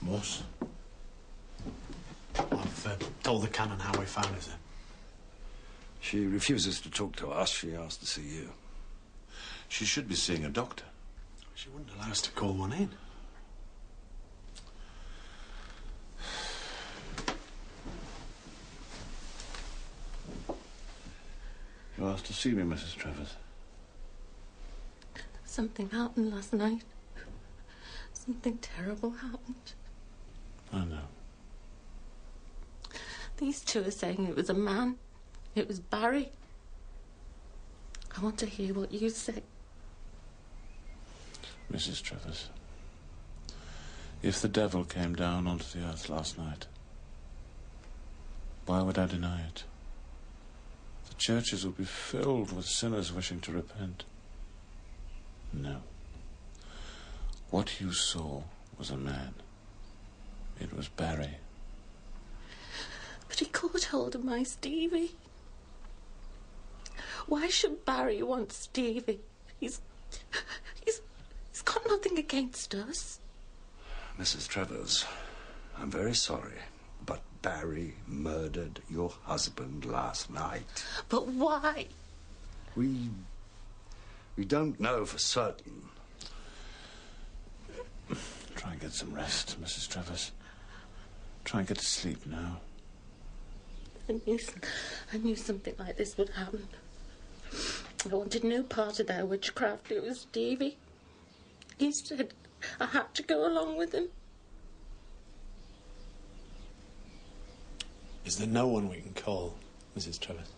Was. I've told the canon how we found her. She refuses to talk to us. She asked to see you. She should be seeing a doctor. She wouldn't allow us to call one in. You asked to see me, Mrs. Travers. Something happened last night. Something terrible happened. I know. These two are saying it was a man. It was Barry. I want to hear what you say. Mrs. Travers, if the devil came down onto the earth last night, why would I deny it? The churches would be filled with sinners wishing to repent. No. What you saw was a man. It was Barry. But he caught hold of my Stevie. Why should Barry want Stevie? He's got nothing against us. Mrs. Travers, I'm very sorry, but Barry murdered your husband last night. But why? We don't know for certain. Try and get some rest, Mrs. Travers. Try and get to sleep now. I knew something like this would happen. I wanted no part of their witchcraft. It was Stevie. He said I had to go along with him. Is there no one we can call, Mrs. Travers?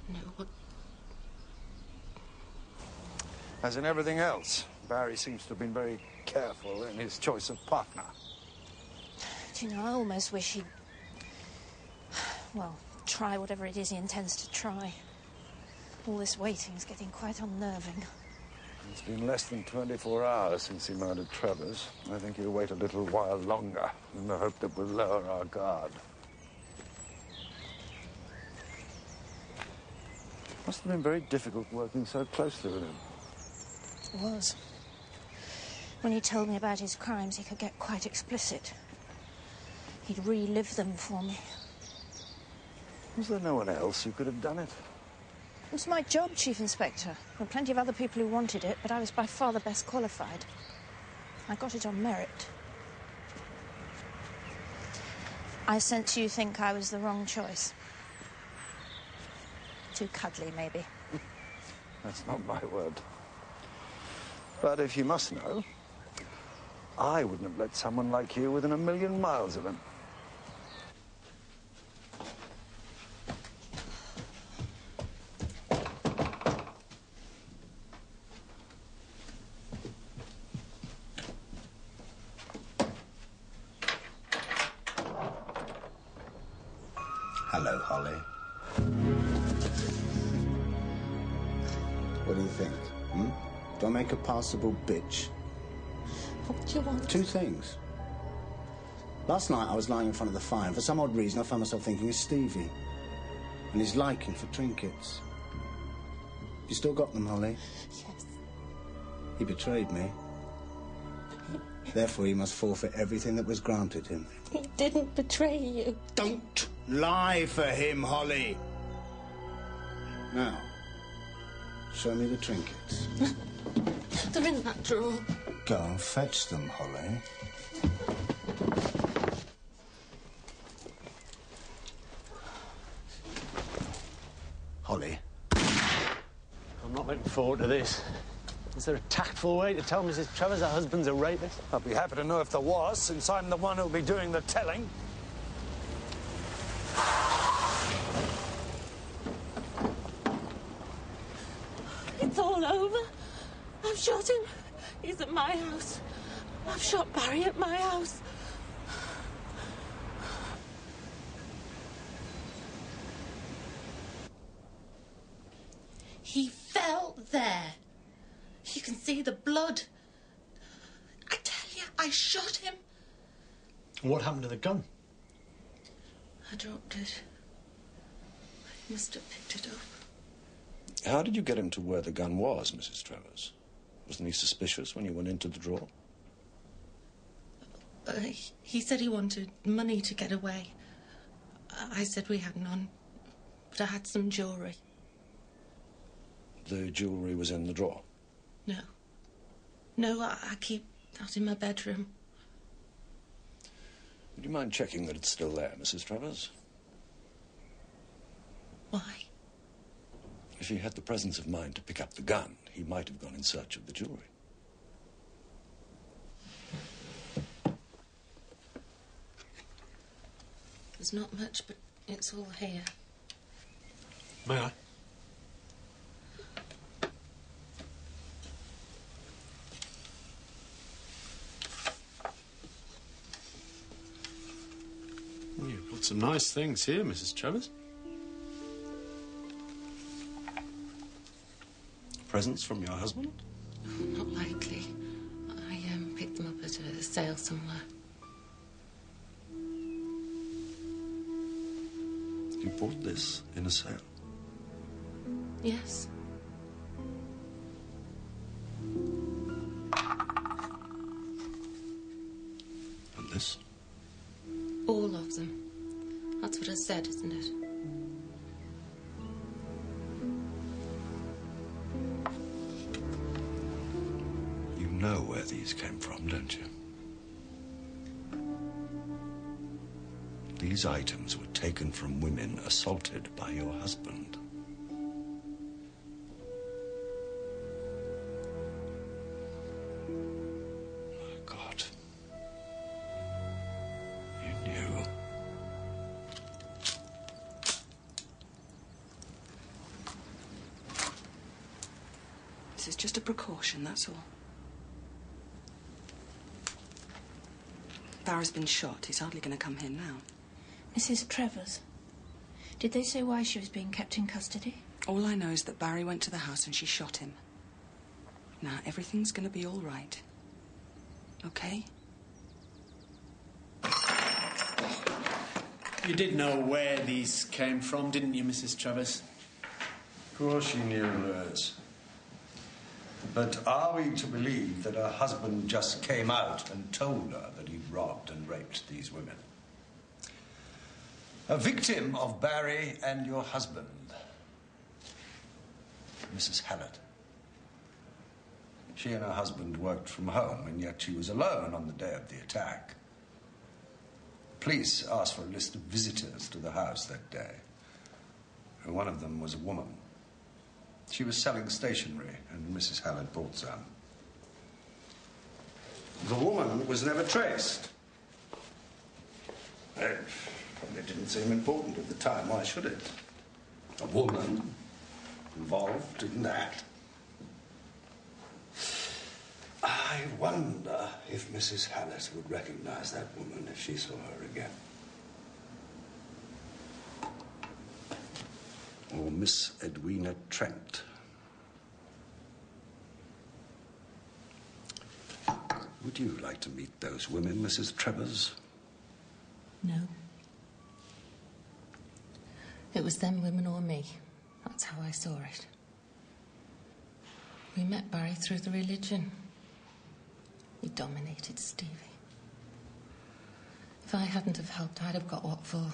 No one. As in everything else, Barry seems to have been very careful in his choice of partner. Do you know, I almost wish he'd, well, try whatever it is he intends to try. All this waiting is getting quite unnerving. It's been less than 24 hours since he murdered Travers. I think he'll wait a little while longer in the hope that we'll lower our guard. Must have been very difficult working so closely with him. It was. When he told me about his crimes, he could get quite explicit. He'd relive them for me. Was there no one else who could have done it? It was my job, Chief Inspector. There were plenty of other people who wanted it, but I was by far the best qualified. I got it on merit. I sense you think I was the wrong choice. Too cuddly, maybe. That's not my word. But if you must know, I wouldn't have let someone like you within 1,000,000 miles of him. Hello, Holly. What do you think? Do I make a passable bitch? What do you want? Two things. Last night I was lying in front of the fire, and for some odd reason I found myself thinking of Stevie and his liking for trinkets. You still got them, Holly? Yes. He betrayed me. Therefore he must forfeit everything that was granted him. He didn't betray you. Don't lie for him, Holly. Now, show me the trinkets. They're in that drawer. Go and fetch them, Holly. Holly. I'm not looking forward to this. Is there a tactful way to tell Mrs. Travers her husband's a rapist? I'd be happy to know if there was, since I'm the one who'll be doing the telling. It's all over. I've shot him. He's at my house. I've shot Barry at my house. He fell there. You can see the blood. I tell you, I shot him. What happened to the gun? I dropped it. I must have picked it up. How did you get him to where the gun was, Mrs. Travers? Wasn't he suspicious when you went into the drawer? He said he wanted money to get away. I said we had none, but I had some jewellery. The jewellery was in the drawer? No. No, I keep that in my bedroom. Would you mind checking that it's still there, Mrs. Travers? Why? If he had the presence of mind to pick up the gun, he might have gone in search of the jewellery. There's not much, but it's all here. May I? Well, you've got some nice things here, Mrs. Travers. Presents from your husband? Not likely. I picked them up at a sale somewhere. You bought this in a sale? Yes. And this? All of them. That's what I said, isn't it? You know where these came from, don't you? These items were taken from women assaulted by your husband. My God. You knew. This is just a precaution, that's all. Barry's been shot. He's hardly going to come here now. Mrs. Travers, did they say why she was being kept in custody? All I know is that Barry went to the house and she shot him. Now, everything's going to be all right. Okay? You did know where these came from, didn't you, Mrs. Travers? Of course she knew, Lewis. But are we to believe that her husband just came out and told her that he'd robbed and raped these women? A victim of Barry and your husband, Mrs. Hallett. She and her husband worked from home, and yet she was alone on the day of the attack. Police asked for a list of visitors to the house that day. And one of them was a woman. She was selling stationery, and Mrs. Hallett bought some. The woman was never traced. It probably didn't seem important at the time. Why should it? A woman involved in that. I wonder if Mrs. Hallett would recognize that woman if she saw her again. Or Miss Edwina Trent. Would you like to meet those women, Mrs. Travers? No. It was them women or me. That's how I saw it. We met Barry through the religion. He dominated Stevie. If I hadn't have helped, I'd have got what for.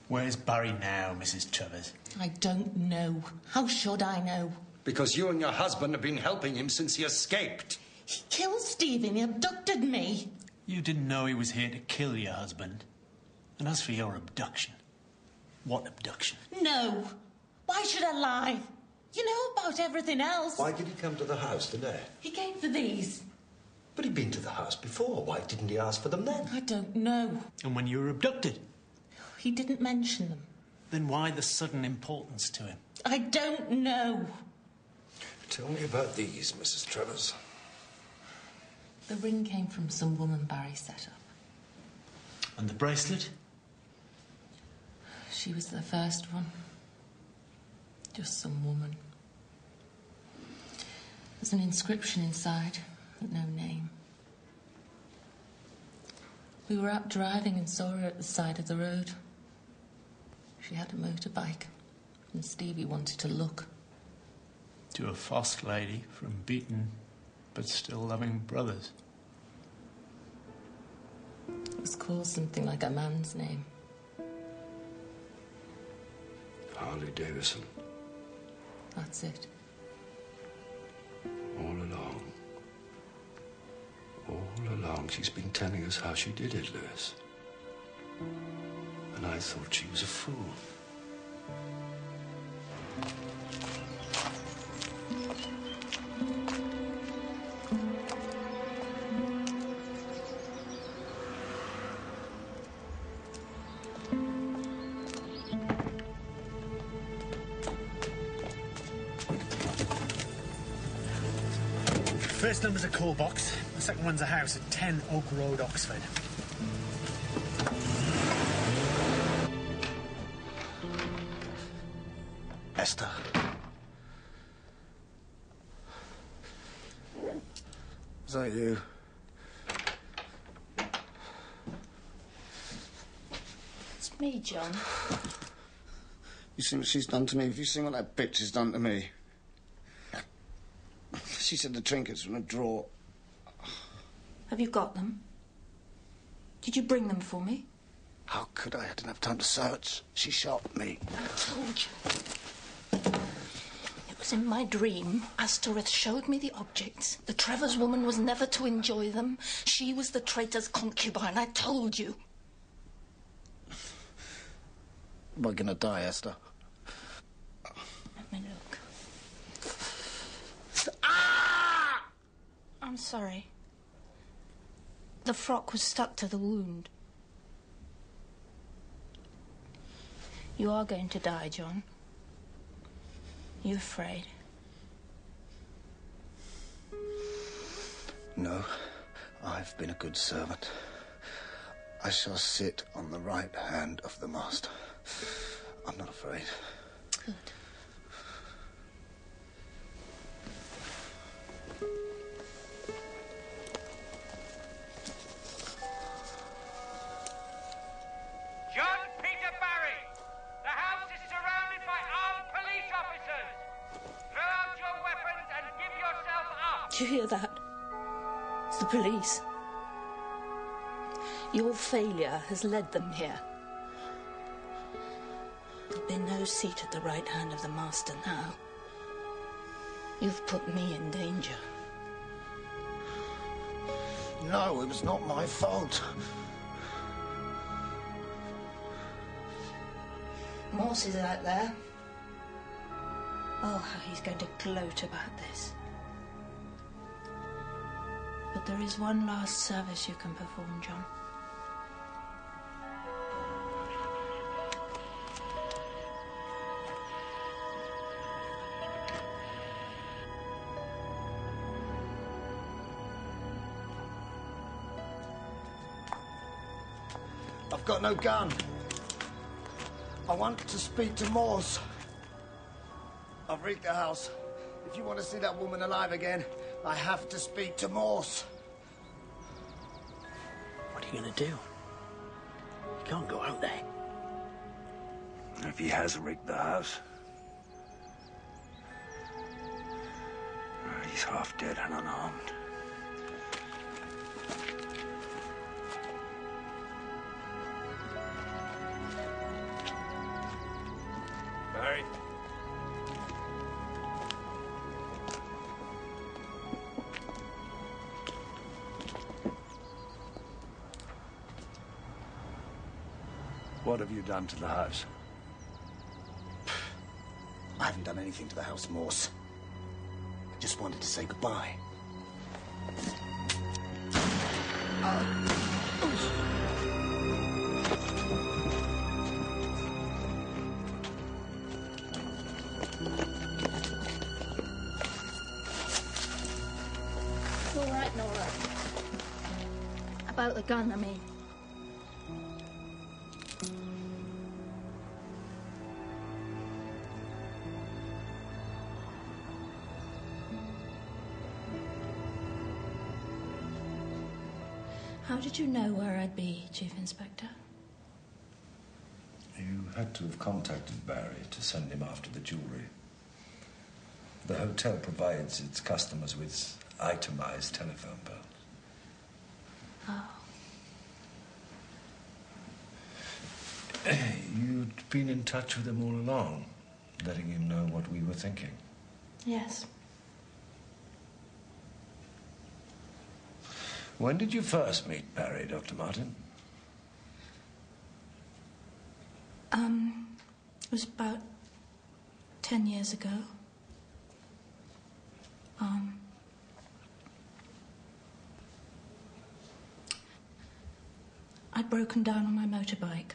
Where's Barry now, Mrs. Travers? I don't know. How should I know? Because you and your husband have been helping him since he escaped. He killed Stevie and he abducted me. You didn't know he was here to kill your husband. And as for your abduction, what abduction? No. Why should I lie? You know about everything else. Why did he come to the house today? He came for these. But he'd been to the house before. Why didn't he ask for them then? I don't know. And when you were abducted? He didn't mention them. Then why the sudden importance to him? I don't know. Tell me about these, Mrs. Travers. The ring came from some woman Barry set up. And the bracelet? She was the first one. Just some woman. There's an inscription inside, but no name. We were out driving and saw her at the side of the road. She had a motorbike, and Stevie wanted to look. To a Fosk lady from beaten but still loving brothers. It was called something like a man's name. Harley Davidson. That's it. All along, she's been telling us how she did it, Lewis. And I thought she was a fool. First number's a call box. The second one's a house at 10 Oak Road, Oxford. Esther. Is that you? It's me, John. You seen what she's done to me? Have you seen what that bitch has done to me? She said the trinkets were in a drawer. Have you got them? Did you bring them for me? How could I? I didn't have time to search. She shot me. I told you. It was in my dream. Astoreth showed me the objects. The Travers woman was never to enjoy them. She was the traitor's concubine. I told you. Am I gonna die, Esther? Let me look. I'm sorry. The frock was stuck to the wound. You are going to die, John. You afraid? No, I've been a good servant. I shall sit on the right hand of the master. I'm not afraid. Good. Do you hear that? It's the police. Your failure has led them here. There'll be no seat at the right hand of the master now. You've put me in danger. No, it was not my fault. Morse is out there. Oh, how he's going to gloat about this. But there is one last service you can perform, John. I've got no gun. I want to speak to Morse. I've rigged the house. If you want to see that woman alive again, I have to speak to Morse. What are you going to do? You can't go out there. If he has rigged the house, he's half dead and unarmed. Barry. What have you done to the house? I haven't done anything to the house, Morse. I just wanted to say goodbye. All right, Nora. About the gun, I mean. How did you know where I'd be, Chief Inspector? You had to have contacted Barry to send him after the jewellery. The hotel provides its customers with itemised telephone bills. Oh. You'd been in touch with him all along, letting him know what we were thinking. Yes. When did you first meet Barry, Dr. Martin? It was about 10 years ago. I'd broken down on my motorbike.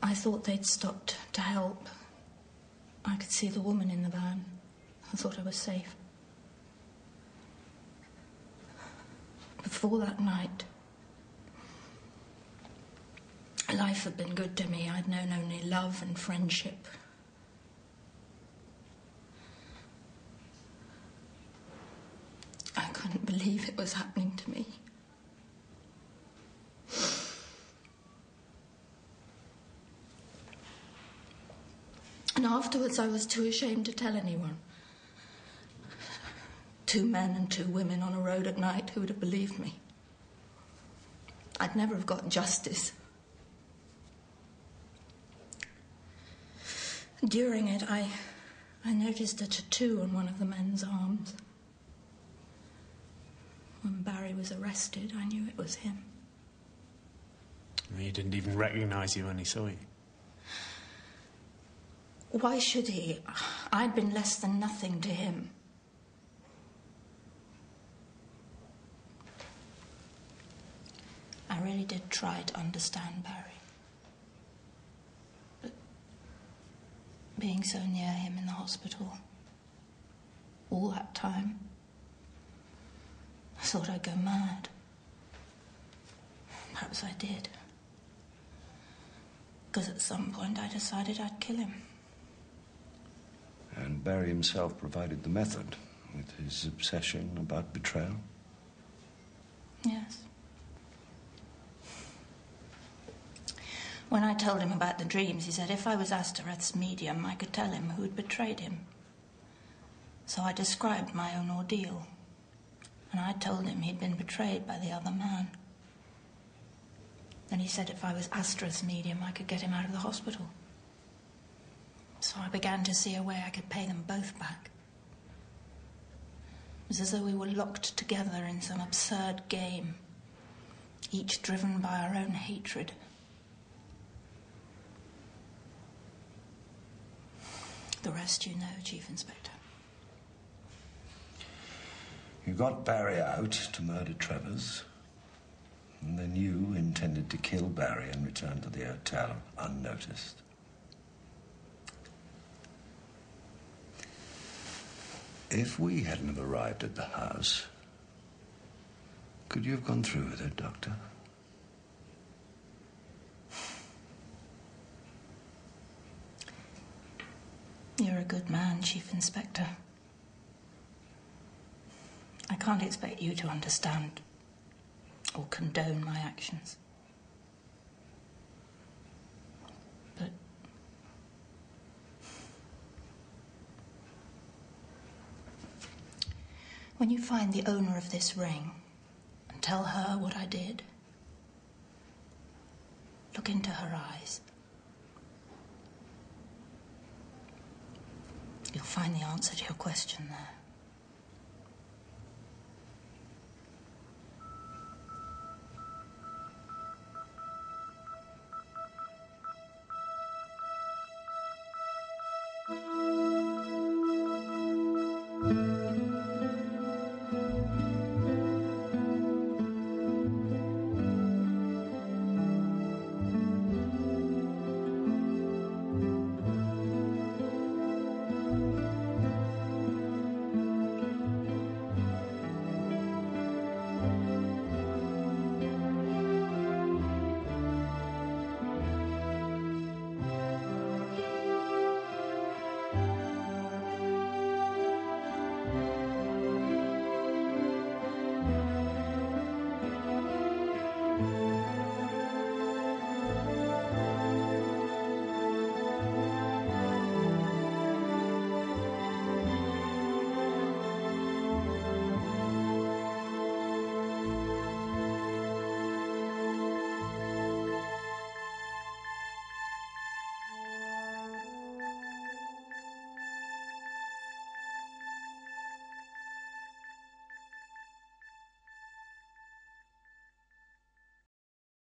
I thought they'd stopped to help. I could see the woman in the van. I thought I was safe. Before that night, life had been good to me. I'd known only love and friendship. I couldn't believe it was happening to me. And afterwards, I was too ashamed to tell anyone. 2 men and 2 women on a road at night, who would have believed me? I'd never have got justice. During it, I noticed a tattoo on one of the men's arms. When Barry was arrested, I knew it was him. He didn't even recognise you when he saw you. Why should he? I'd been less than nothing to him. I really did try to understand Barry. But being so near him in the hospital, all that time, I thought I'd go mad. Perhaps I did. Because at some point I decided I'd kill him. And Barry himself provided the method with his obsession about betrayal? Yes. When I told him about the dreams, he said if I was I.M.T.D.O.T.D's medium, I could tell him who'd betrayed him. So I described my own ordeal. And I told him he'd been betrayed by the other man. Then he said if I was I.M.T.D.O.T.D's medium, I could get him out of the hospital. So I began to see a way I could pay them both back. It was as though we were locked together in some absurd game, each driven by our own hatred. The rest you know, Chief Inspector. You got Barry out to murder Travers, and then you intended to kill Barry and return to the hotel unnoticed. If we hadn't have arrived at the house, could you have gone through with it, Doctor? You're a good man, Chief Inspector. I can't expect you to understand or condone my actions. But when you find the owner of this ring and tell her what I did, look into her eyes. You'll find the answer to your question there.